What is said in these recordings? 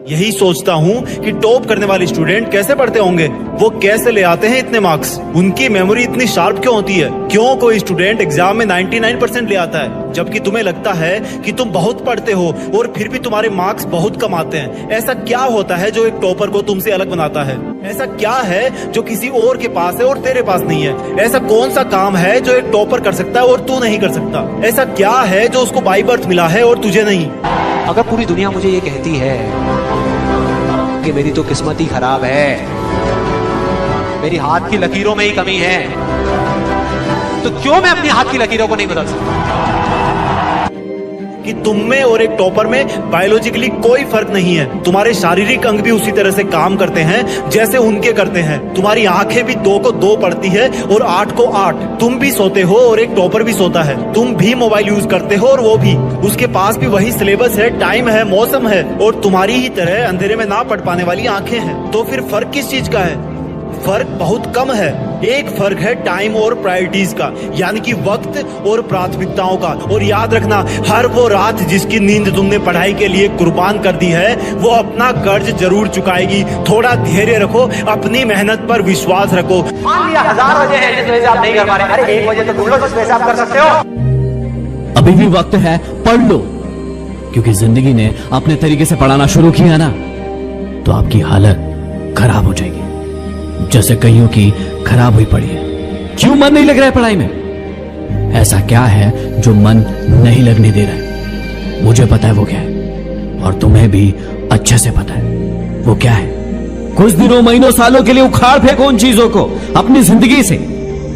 यही सोचता हूँ कि टॉप करने वाले स्टूडेंट कैसे पढ़ते होंगे, वो कैसे ले आते हैं इतने मार्क्स, उनकी मेमोरी इतनी शार्प क्यों होती है, क्यों कोई स्टूडेंट एग्जाम में 99% ले आता है, जबकि तुम्हें लगता है कि तुम बहुत पढ़ते हो और फिर भी तुम्हारे मार्क्स बहुत कम आते हैं। ऐसा क्या होता है जो एक टॉपर को तुमसे अलग बनाता है? ऐसा क्या है जो किसी और के पास है और तेरे पास नहीं है? ऐसा कौन सा काम है जो एक टॉपर कर सकता है और तू नहीं कर सकता? ऐसा क्या है जो उसको बाय बर्थ मिला है और तुझे नहीं? अगर पूरी दुनिया मुझे ये कहती है कि मेरी तो किस्मत ही खराब है, मेरी हाथ की लकीरों में ही कमी है, तो क्यों मैं अपनी हाथ की लकीरों को नहीं बदल सकता? कि तुम में और एक टॉपर में बायोलॉजिकली कोई फर्क नहीं है। तुम्हारे शारीरिक अंग भी उसी तरह से काम करते हैं जैसे उनके करते हैं। तुम्हारी आंखें भी 2 को 2 पढ़ती है और 8 को 8। तुम भी सोते हो और एक टॉपर भी सोता है। तुम भी मोबाइल यूज करते हो और वो भी। उसके पास भी वही सिलेबस है, टाइम है, मौसम है, और तुम्हारी ही तरह अंधेरे में ना पढ़ पाने वाली आंखें हैं। तो फिर फर्क किस चीज का है? फर्क बहुत कम है। एक फर्क है टाइम और प्रायोरिटीज का, यानी कि वक्त और प्राथमिकताओं का। और याद रखना, हर वो रात जिसकी नींद तुमने पढ़ाई के लिए कुर्बान कर दी है, वो अपना कर्ज जरूर चुकाएगी। थोड़ा धैर्य रखो, अपनी मेहनत पर विश्वास रखो। मान लिया 1000 वजह है जिस वजह से आप नहीं कर पा रहे, अरे 1 वजह तो ढूंढ लो जिस वजह से आप कर सकते हो। अभी भी वक्त है, पढ़ लो, क्योंकि जिंदगी ने अपने तरीके से पढ़ाना शुरू किया ना, तो आपकी हालत खराब हो जाएगी, जैसे कईयों की खराब हुई पड़ी है। क्यों मन नहीं लग रहा है पढ़ाई में? ऐसा क्या है जो मन नहीं लगने दे रहा है? मुझे पता है वो क्या है, और तुम्हें भी अच्छे से पता है वो क्या है। कुछ दिनों, महीनों, सालों के लिए उखाड़ फेंको उन चीजों को अपनी जिंदगी से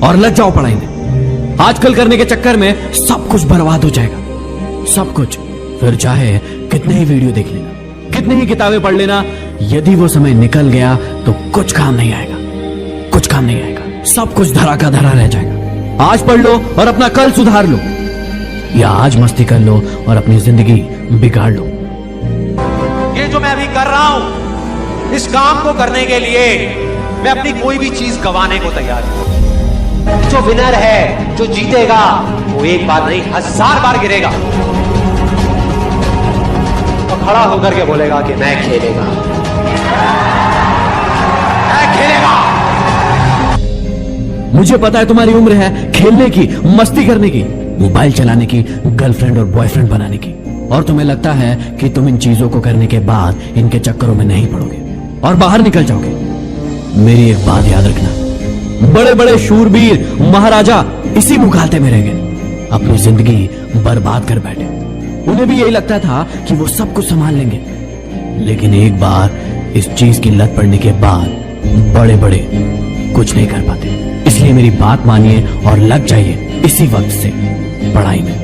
और लग जाओ पढ़ाई में। आजकल करने के चक्कर में सब कुछ बर्बाद हो जाएगा, सब कुछ। फिर चाहे कितने ही वीडियो देख लेना, कितनी ही किताबें पढ़ लेना, यदि वो समय निकल गया तो कुछ काम नहीं आएगा, कुछ काम नहीं आएगा। सब कुछ धरा का धरा रह जाएगा। आज पढ़ लो और अपना कल सुधार लो, या आज मस्ती कर लो और अपनी जिंदगी बिगाड़ लो। ये जो मैं अभी कर रहा हूं, इस काम को करने के लिए मैं अपनी कोई भी चीज गंवाने को तैयार हूं। जो विनर है, जो जीतेगा, वो एक बार नहीं 1000 बार गिरेगा तो खड़ा होकर के बोलेगा कि मैं खेलेगा, मैं खेलेगा। मुझे पता है तुम्हारी उम्र है खेलने की, मस्ती करने की, मोबाइल चलाने की, गर्लफ्रेंड और बॉयफ्रेंड बनाने की, और तुम्हें लगता है कि तुम इन चीजों को करने के बाद इनके चक्करों में नहीं पड़ोगे और बाहर निकल जाओगे। मेरी एक बात याद रखना, बड़े बड़े शूरवीर, महाराजा इसी मुकालते में रह गए, अपनी जिंदगी बर्बाद कर बैठे। उन्हें भी यही लगता था कि वो सब कुछ संभाल लेंगे, लेकिन एक बार इस चीज की लत पड़ने के बाद बड़े बड़े कुछ नहीं कर पाते। इसलिए मेरी बात मानिए और लग जाइए इसी वक्त से पढ़ाई में।